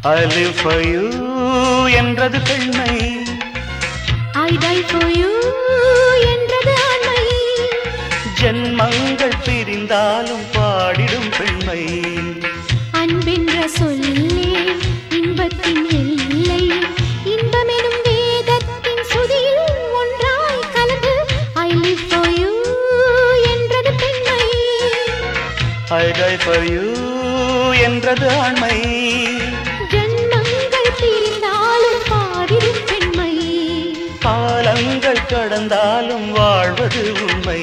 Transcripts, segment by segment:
I live for you என்றது பெண்மை, I die for you என்றது ஆண்மை. ஜென்மங்கள் பிரிந்தாலும் பாடிடும் பெண்மை. அன்பென்ற சொல்லே இன்பத்தின் எல்லை, இன்பமெனும் வேதத்தின் சுதியில் ஒன்றாய் கலந்து I live for you என்றது பெண்மை. I die for you என்றது ஆண்மை. ஜென்மங்கள் பிரிந்தாலும் பாடிடும் பெண்மை. காலங்கள் கடந்தாலும் வாழ்வது உண்மை.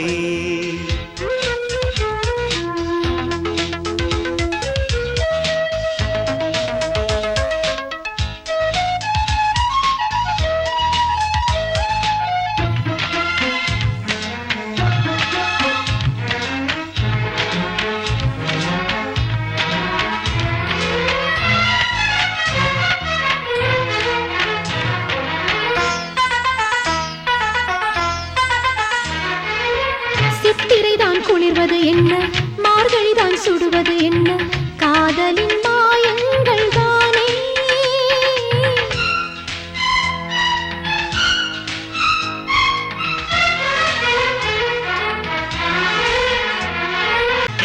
சித்திரைதான் குளிர்வது என்ன, மார்கழிதான் சுடுவது என்ன, காதலின் மாயங்கள் தானே.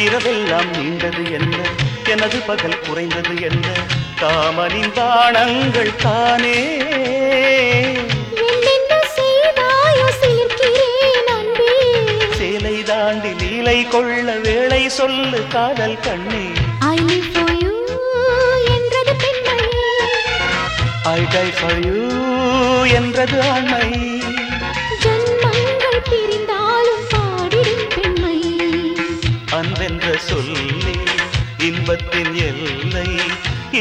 இரவெல்லாம் நீண்டது என்ன, எனது பகல் குறைந்தது என்ன, காமனின் தானங்கள் தானே. என்னென்ன செய்தாயோ சிலிர்க்கிறேன் அன்பே. சேலை தாண்டி லீலை கொள்ள வேளை சொல்லு காதல் கண்ணே. I live for you என்றது பெண்மை. I die for you என்றது ஆண்மை. ஜன்மங்கள் பிரிந்தாலும் பாடிடும் பெண்மை. அன்பென்ற சொல்லே இன்பத்தின் எல்லை,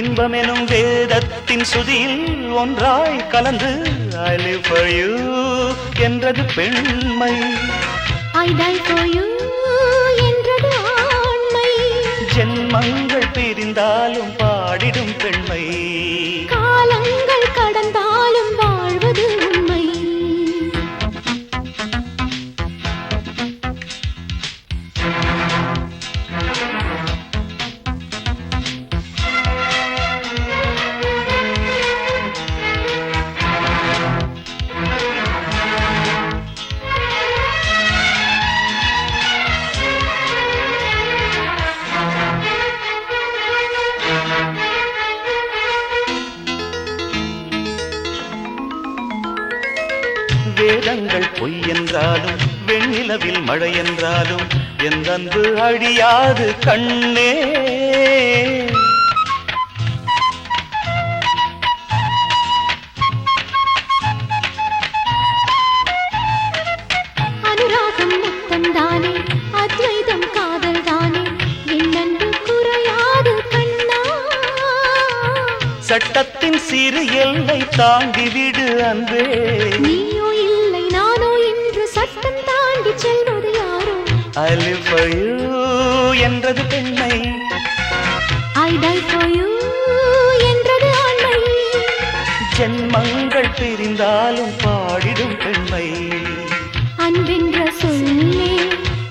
இன்பமெனும் வேதத்தின் சுதியில் ஒன்றாய் கலந்து I live for you என்றது பெண்மை. I die for you என்றது ஆண்மை. ஜென்மங்கள் பிரிந்தாலும் பாடிடும் பெண்மை. காலங்கள் கடந்தாலும் வாழ்வது உண்மை. வேதங்கள் பொய் என்றாலும் வெண்ணிலவில் மழை என்றாலும் என் அன்பு அழியாது கண்ணே. அனுராகம் முத்தம் தானே, அத்வைதம் காதல் தானே, என் அன்பு குறையாது கண்ணா. சட்டத்தின் சிறு எல்லை தாண்டிவிடு அன்பே. நீயோ இல்லை நானோ இன்று சட்டம் தாண்டி செல்வது யாரோ. I live for you என்றது பெண்மை. I die for you என்றது ஆண்மை. ஜென்மங்கள் பிரிந்தாலும் பாடிடும் பெண்மை. அன்பென்ற சொல்லே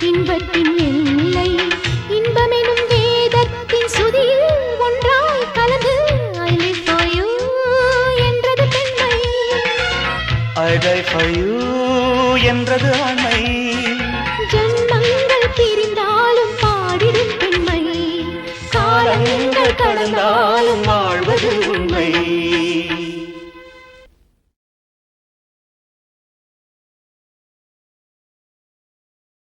இன்பத்தின் எல்லை, இன்பமெனும் வேதத்தின் சுதியில் ஒன்றாய் கலந்து I live for you என்றது பெண்மை. I die for you என்றது ஆண்மை. ஜன்மங்கள் பிரிந்தாலும் பாடிடும் பெண்மை. காலங்கள் கடந்தாலும்